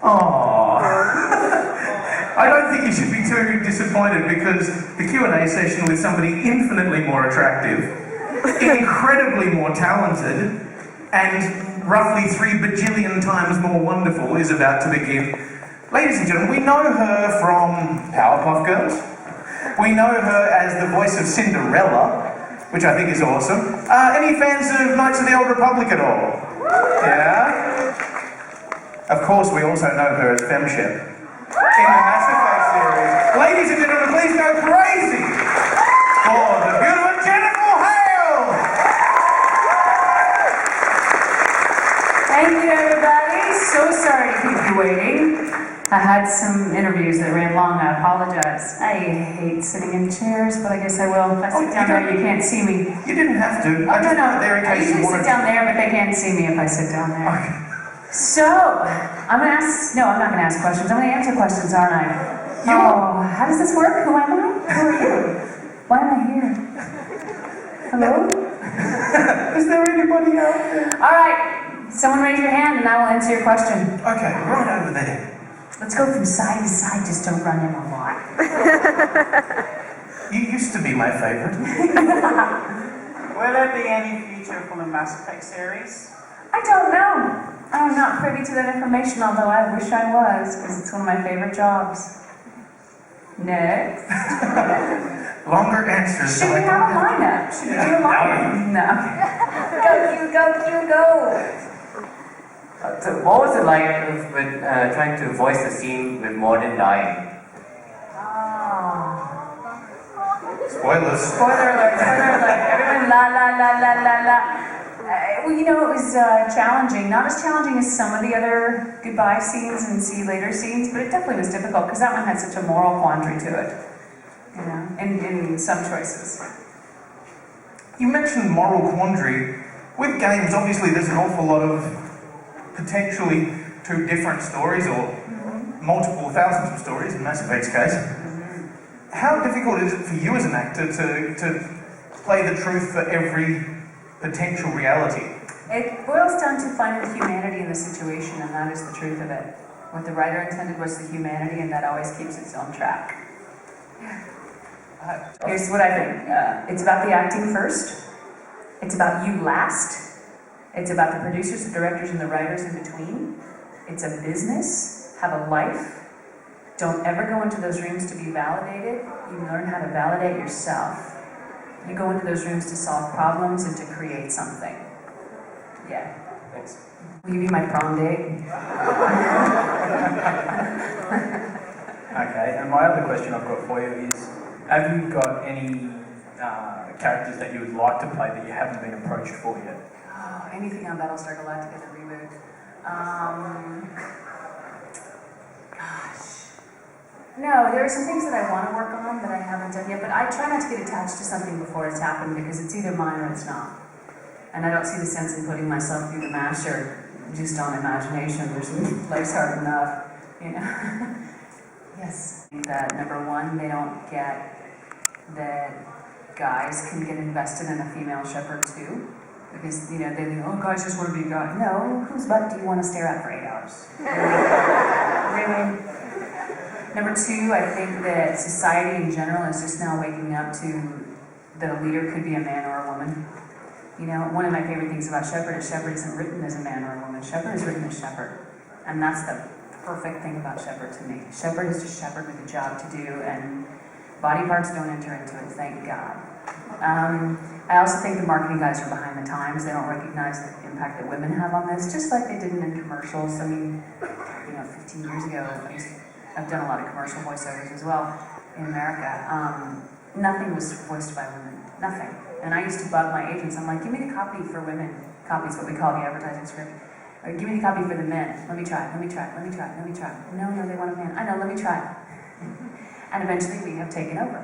Oh. I don't think you should be too disappointed because the Q&A session with somebody infinitely more attractive, incredibly more talented, and roughly 3 bajillion times more wonderful is about to begin. Ladies and gentlemen, we know her from Powerpuff Girls. We know her as the voice of Cinderella, which I think is awesome. Any fans of Knights of the Old Republic at all? Yeah? Of course, we also know her as Femship in the Mass Effect series. Ladies and gentlemen, please go crazy for the beautiful Jennifer Hale! Thank you, everybody. So sorry to keep you waiting. I had some interviews that ran long. I apologize. I hate sitting in chairs, but I guess I will. If I sit down there, you can't see me. You didn't have to. Oh, no. There in I case usually you sit down there, but they can't see me if I sit down there. Okay. So, I'm going to ask... No, I'm not going to ask questions. I'm going to answer questions, aren't I? Oh, how does this work? Who am I? Who are you? Why am I here? Hello? Is there anybody out there? All right. Someone raise your hand and I will answer your question. Okay, right over there. Let's go from side to side, just don't run in a lot. You used to be my favourite. Will there be any future from the Mass Effect series? I don't know. I'm not privy to that information, although I wish I was, because it's one of my favorite jobs. Next. Longer answers. Should we have a lineup? Should we do a lineup? No. Go. So what was it like with trying to voice the scene with more than dying? Spoilers. Spoiler alert. Everyone la. Well, you know, it was challenging. Not as challenging as some of the other goodbye scenes and see you later scenes, but it definitely was difficult because that one had such a moral quandary to it, you know, in some choices. You mentioned moral quandary. With games, obviously there's an awful lot of potentially 2 different stories or multiple thousands of stories in Mass Effect's case. How difficult is it for you as an actor to play the truth for every potential reality? It boils down to finding the humanity in the situation, and that is the truth of it. What the writer intended was the humanity, and that always keeps its own track. Here's what I think. It's about the acting first. It's about you last. It's about the producers, the directors, and the writers in between. It's a business. Have a life. Don't ever go into those rooms to be validated. You learn how to validate yourself. You go into those rooms to solve problems and to create something. Yeah. Thanks. Will you be my prom date? Okay, and my other question I've got for you is, have you got any characters that you would like to play that you haven't been approached for yet? Oh, anything on Battlestar Galactica, the reboot. No, there are some things that I want to work on that I haven't done yet, but I try not to get attached to something before it's happened because it's either mine or it's not. And I don't see the sense in putting myself through the masher just on imagination. Life's hard enough, you know. Yes. I think that number one, they don't get that guys can get invested in a female shepherd too. Because, you know, they think, oh, guys just want to be guys. No, whose butt do you want to stare at for 8 hours? Really? Number two, I think that society in general is just now waking up to that a leader could be a man or a woman. You know, one of my favorite things about Shepherd is Shepherd isn't written as a man or a woman. Shepherd is written as Shepherd. And that's the perfect thing about Shepherd to me. Shepherd is just Shepherd with a job to do, and body parts don't enter into it, thank God. I also think the marketing guys are behind the times. They don't recognize the impact that women have on this, just like they didn't in commercials. I mean, you know, 15 years ago, I've done a lot of commercial voiceovers as well in America. Nothing was voiced by women, nothing. And I used to bug my agents. I'm like, give me the copy for women. Copy's what we call the advertising script. Or give me the copy for the men. Let me try. No, they want a man. I know, let me try. And eventually we have taken over.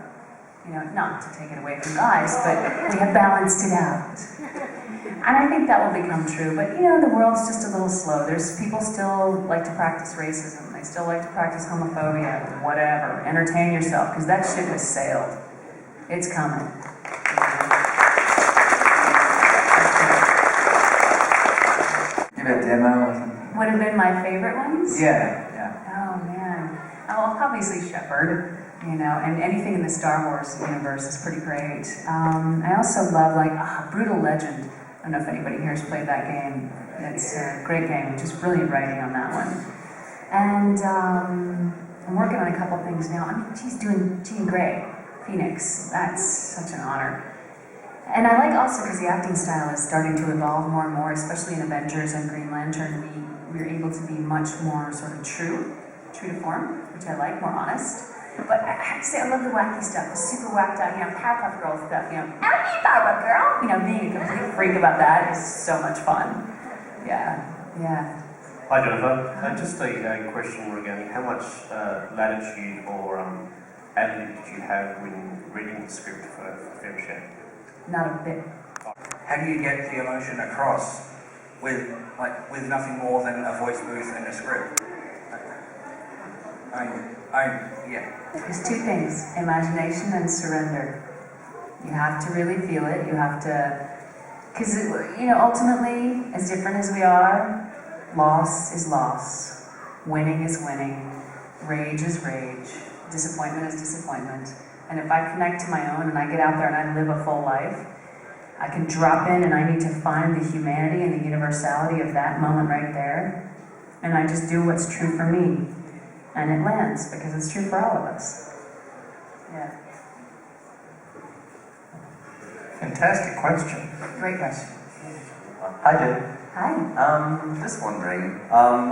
You know, not to take it away from guys, but we have balanced it out. And I think that will become true. But, you know, the world's just a little slow. There's people still like to practice racism. They still like to practice homophobia, whatever. Entertain yourself, because that ship has sailed. It's coming. Give a demo or something. Would have been my favorite ones? Yeah. well, obviously Shepard, you know, and anything in the Star Wars universe is pretty great. I also love, like, Brutal Legend. I don't know if anybody here has played that game. It's a great game, just brilliant writing on that one. And I'm working on a couple things now. I mean, she's doing Jean Grey, Phoenix. That's such an honor. And I like also because the acting style is starting to evolve more and more, especially in Avengers and Green Lantern. We're able to be much more sort of true to form, which I like, more honest. But I have to say, I love the wacky stuff, the super whacked out, you know, Powerpuff Girl stuff, you know, I'm a Powerpuff Girl! You know, being a complete freak about that is so much fun. Yeah. Hi Jennifer, just a question regarding how much latitude or ad-lib did you have when reading the script for FemShare? Not a bit. How do you get the emotion across with nothing more than a voice booth and a script? Yeah. There's two things, imagination and surrender. You have to really feel it, you have to, because, you know, ultimately, as different as we are, loss is loss, winning is winning, rage is rage, disappointment is disappointment. And if I connect to my own and I get out there and I live a full life, I can drop in and I need to find the humanity and the universality of that moment right there. And I just do what's true for me. And it lands because it's true for all of us. Yeah. Fantastic question. Great question. Hi, Jim. Hi. Just wondering,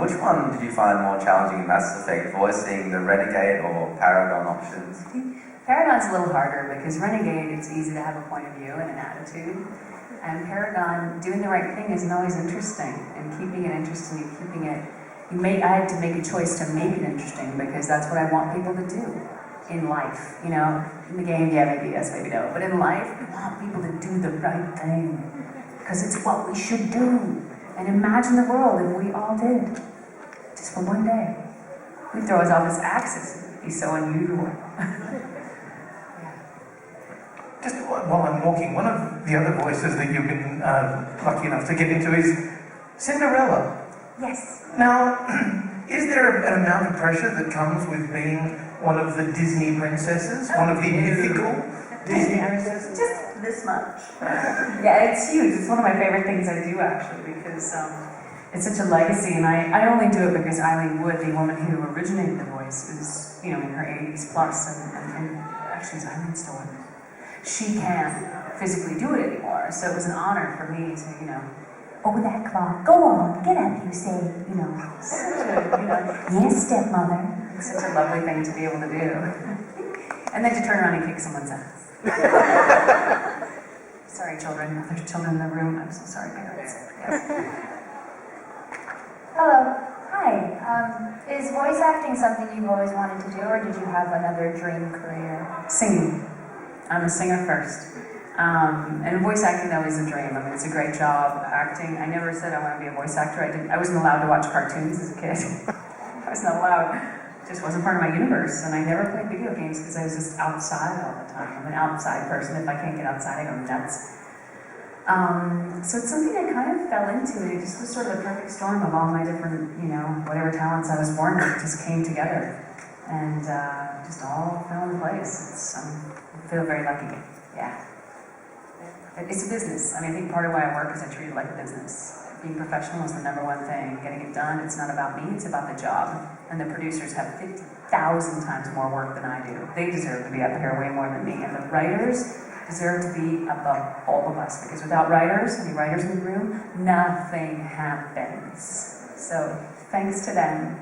which one did you find more challenging in Mass Effect, voicing the Renegade or Paragon options? Paragon's a little harder because Renegade, it's easy to have a point of view and an attitude. And Paragon, doing the right thing isn't always interesting. And keeping it interesting and keeping it... I had to make a choice to make it interesting because that's what I want people to do in life. You know, in the game, yeah, maybe yes, maybe no. But in life, we want people to do the right thing because it's what we should do. And imagine the world if we all did, just for one day. We'd throw us off as axes. It'd be so unusual. Just while I'm walking, one of the other voices that you've been lucky enough to get into is Cinderella. Yes. Now, is there an amount of pressure that comes with being one of the Disney princesses? One of the mythical Disney princesses? Just this much. Yeah, it's huge. It's one of my favorite things I do, actually, because it's such a legacy, and I only do it because Eileen Wood, the woman who originated the voice, is, you know, in her 80s plus, and actually, is Eileen still with her? She can't physically do it anymore, so it was an honor for me to, you know, oh, that clock, go on, get up, you say, you know, such a, you know, yes, stepmother. It's such a lovely thing to be able to do. And then to turn around and kick someone's ass. Sorry, children. If there's children in the room, I'm so sorry, parents. Yes. Hello. Hi. Is voice acting something you've always wanted to do, or did you have another dream career? Singing. I'm a singer first. And voice acting, though, is a dream. I mean, it's a great job acting. I never said I want to be a voice actor. I wasn't allowed to watch cartoons as a kid. I wasn't allowed. It just wasn't part of my universe. And I never played video games because I was just outside all the time. I'm an outside person. If I can't get outside, I go nuts. So it's something I kind of fell into. It just was sort of a perfect storm of all my different, you know, whatever talents I was born with just came together. And just all fell in place. I feel very lucky. Yeah. It's a business. I mean, I think part of why I work is I treat it like a business. Being professional is the number one thing. Getting it done, it's not about me, it's about the job. And the producers have 50,000 times more work than I do. They deserve to be up here way more than me. And the writers deserve to be above all of us. Because without writers, any writers in the room, nothing happens. So, thanks to them.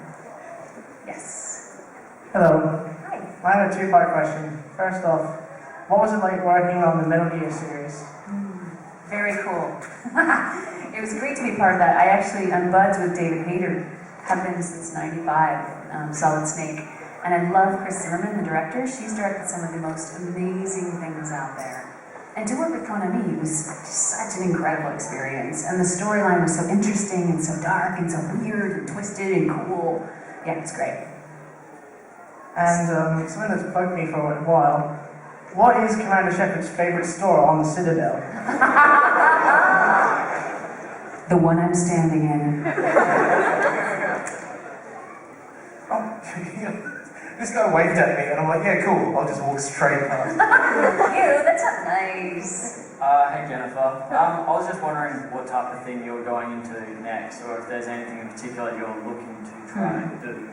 Yes. Hello. Hi. I had a two-part question. First off, what was it like working on the Metal Gear series? Very cool. It was great to be part of that. I actually, I'm buds with David Hayter, have been since '95, Solid Snake. And I love Chris Zimmerman, the director. She's directed some of the most amazing things out there. And to work with Konami was such an incredible experience. And the storyline was so interesting and so dark and so weird and twisted and cool. Yeah, it's great. And something that's bugged me for a while. What is Commander Shepard's favourite store on the Citadel? The one I'm standing in. Oh, This guy waved at me, and I'm like, yeah, cool. I'll just walk straight past. Ew, that's not nice. Hey Jennifer, I was just wondering what type of thing you're going into next, or if there's anything in particular you're looking to try and do.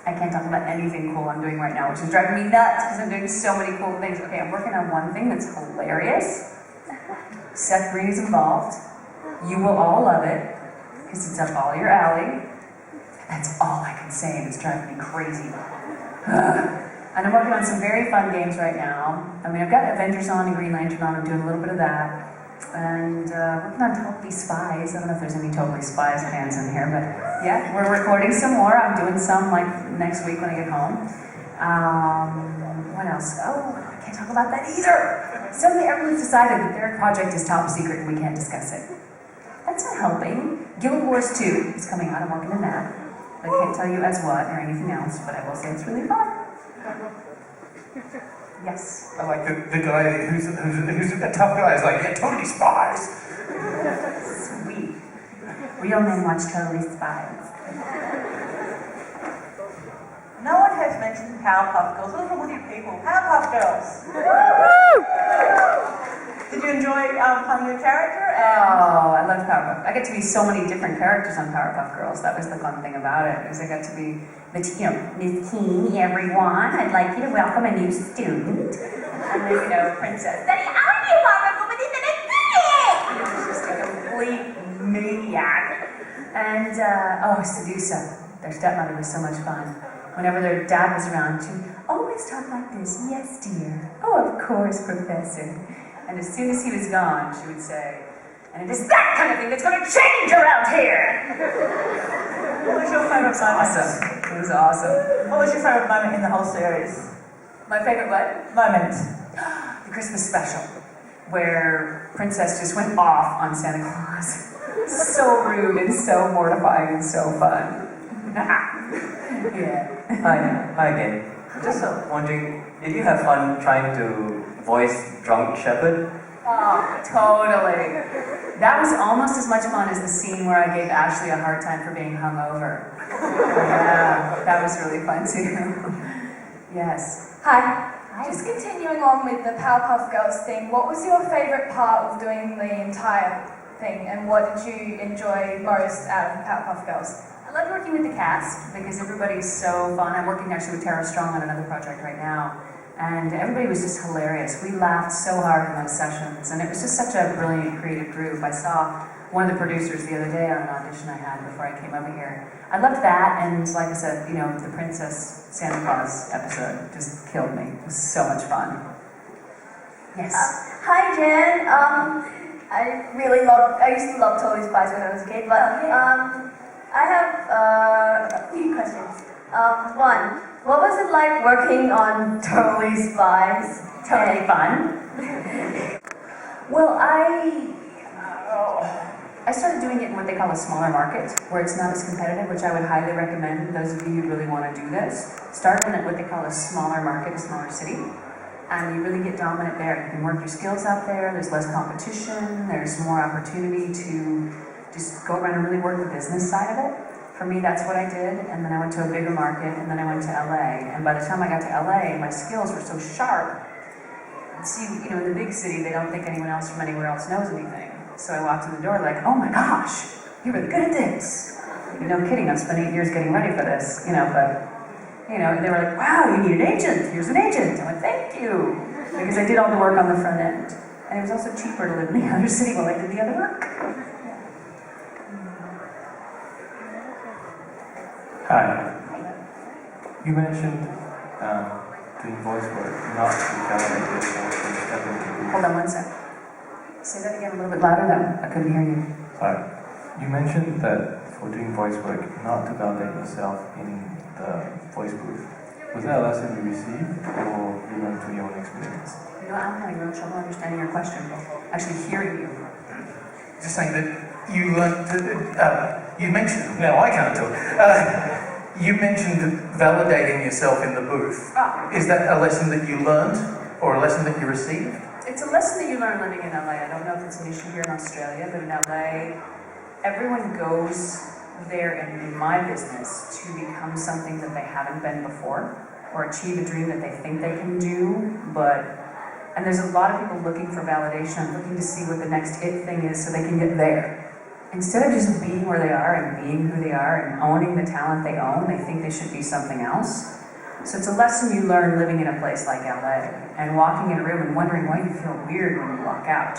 I can't talk about anything cool I'm doing right now, which is driving me nuts because I'm doing so many cool things. Okay, I'm working on one thing that's hilarious. Seth Green is involved. You will all love it because it's up all your alley. That's all I can say, and it's driving me crazy. And I'm working on some very fun games right now. I mean, I've got Avengers on and Green Lantern on. I'm doing a little bit of that. And working on Totally Spies. I don't know if there's any Totally Spies fans in here, but yeah, we're recording some more. I'm doing some like next week when I get home. What else? Oh, I can't talk about that either. Suddenly everyone's decided that their project is top secret and we can't discuss it. That's not helping. Guild Wars 2 is coming out. I'm working on that. I can't tell you as what or anything else, but I will say it's really fun. Yes. I like the guy who's a tough guy. Is like, yeah, Totally Spies. Sweet. Real men watch Totally Spies. No one has mentioned Powerpuff Girls. What's wrong with you people? Powerpuff Girls. Did you enjoy playing your character? Oh, I love Powerpuff. I get to be so many different characters on Powerpuff Girls. That was the fun thing about it. Is I got to be Miss Teeny, everyone. I'd like you to welcome a new student. And then, Princess. Daddy, I want to be a Powerpuff Girl within the next minute. It was just a complete maniac. And Sedusa, their stepmother, was so much fun. Whenever their dad was around, she would always talk like this. Yes, dear. Oh, of course, Professor. And as soon as he was gone, she would say, and it is that kind of thing that's going to change around here! What was your favourite moment? Awesome. It was awesome. What was your favourite moment in the whole series? My favourite what? Moment. The Christmas special, where Princess just went off on Santa Claus. So rude and so mortifying and so fun. Yeah. Hi again. Just wondering, did you have fun trying to voice Drunk Shepherd? Oh, totally. That was almost as much fun as the scene where I gave Ashley a hard time for being hungover. Yeah, that was really fun too. Yes. Hi. Just continuing on with the Powerpuff Girls thing, what was your favourite part of doing the entire thing, and what did you enjoy most out of Powerpuff Girls? I love working with the cast because everybody's so fun. I'm working actually with Tara Strong on another project right now, and everybody was just hilarious. We laughed so hard in those sessions, and it was just such a brilliant creative group. I saw one of the producers the other day on an audition I had before I came over here. I loved that, and like I said, the Princess Santa Claus episode just killed me. It was so much fun. Yes. Hi, Jen. I used to love Totally Spies when I was a kid, but I have a few questions. One, what was it like working on Totally Spies? Totally fun. Well, I started doing it in what they call a smaller market, where it's not as competitive, which I would highly recommend those of you who really want to do this. Start in at what they call a smaller market, a smaller city, and you really get dominant there. You can work your skills out there, there's less competition, there's more opportunity to just go around and really work the business side of it. For me, that's what I did, and then I went to a bigger market, and then I went to LA. And by the time I got to LA, my skills were so sharp. See, in the big city, they don't think anyone else from anywhere else knows anything. So I walked in the door like, oh my gosh, you're really good at this. No kidding, I've spent 8 years getting ready for this, and they were like, wow, you need an agent, here's an agent. I went, thank you. Because I did all the work on the front end. And it was also cheaper to live in the other city while I did the other work. Hi. You mentioned doing voice work, not to validate yourself in other people. Hold on one sec. Say that again a little bit louder, though. I couldn't hear you. Sorry. You mentioned that for doing voice work, not to validate yourself in the voice booth. Was that a lesson you received, or you learned through your own experience? I'm having real trouble understanding your question. Actually hearing you. Just saying that you learned, you mentioned, now I can't talk, you mentioned validating yourself in the booth. Is that a lesson that you learned or a lesson that you received? It's a lesson that you learn living in LA. I don't know if it's an issue here in Australia, but in LA, everyone goes there in my business to become something that they haven't been before, or achieve a dream that they think they can do, and there's a lot of people looking for validation, looking to see what the next it thing is so they can get there. Instead of just being where they are and being who they are and owning the talent they own, they think they should be something else. So it's a lesson you learn living in a place like LA and walking in a room and wondering why you feel weird when you walk out.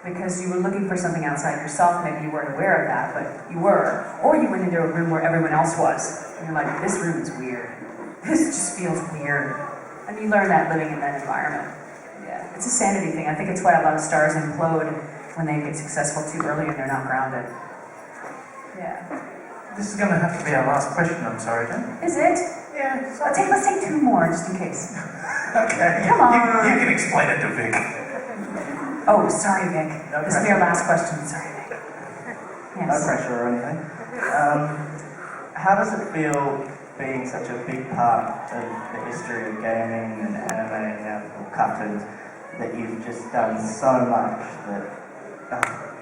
Because you were looking for something outside yourself, maybe you weren't aware of that, but you were. Or you went into a room where everyone else was. And you're like, this room is weird. This just feels weird. And you learn that living in that environment. Yeah, it's a sanity thing. I think it's why a lot of stars implode when they get successful too early and they're not grounded. Yeah. This is going to have to be our last question, I'm sorry, Jen. Is it? Yeah. Let's take 2 more, just in case. Okay. Come on. You can explain it to Vic. Oh, sorry, Vic. No This will be our last question. Sorry, Vic. Yes. No pressure or anything. How does it feel being such a big part of the history of gaming and anime and now cartoons that you've just done so much that...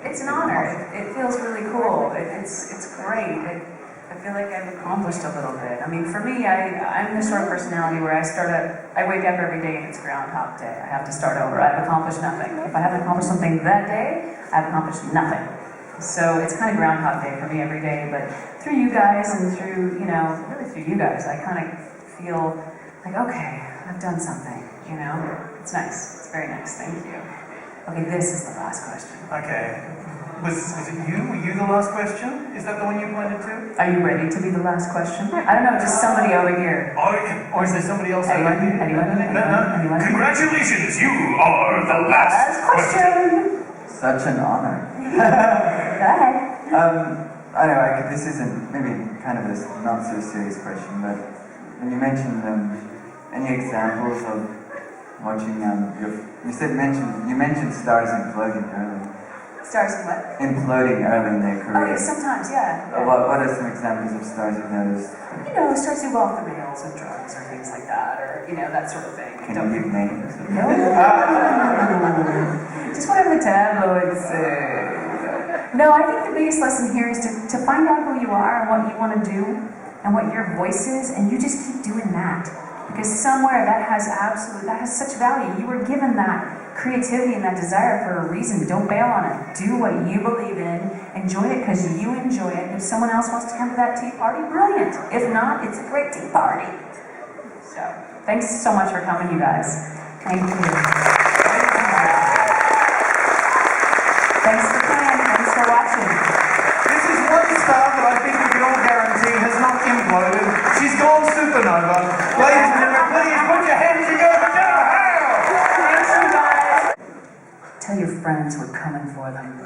It's an honor. It feels really cool. It's great. I feel like I've accomplished a little bit. I mean, for me, I'm the sort of personality where I wake up every day and it's Groundhog Day. I have to start over. I've accomplished nothing. If I haven't accomplished something that day, I've accomplished nothing. So it's kind of Groundhog Day for me every day. But through you guys and through, really through you guys, I kind of feel like, okay, I've done something, It's nice. It's very nice. Thank you. Okay, this is the last question. Okay. Was it you? Were you the last question? Is that the one you pointed to? Are you ready to be the last question? I don't know, just somebody over here. Or is there somebody else? Anyone? No. Congratulations, you are the last question. Such an honor. Go ahead. I know, this isn't maybe kind of a not so serious question, but when you mentioned any examples of watching you mentioned stars imploding early. Stars in what? Imploding early in their Oh, career. yeah, sometimes, yeah. What are some examples of stars you've noticed? Stars who go off the rails with drugs or things like that, or, that sort of thing. Can you give names? No. Just whatever the tabloids say. No, I think the biggest lesson here is to find out who you are and what you want to do and what your voice is, and you just keep doing that. Because somewhere that has such value. You were given that creativity and that desire for a reason. Don't bail on it. Do what you believe in. Enjoy it because you enjoy it. If someone else wants to come to that tea party, brilliant. If not, it's a great tea party. So, thanks so much for coming, you guys. Thank you. Thanks for playing. Thanks for watching. This is one star that I think we can all guarantee has not imploded. She's gone supernova. Ladies and gentlemen, please put your hands together for Hale! Thanks, you guys. Tell your friends we're coming for them.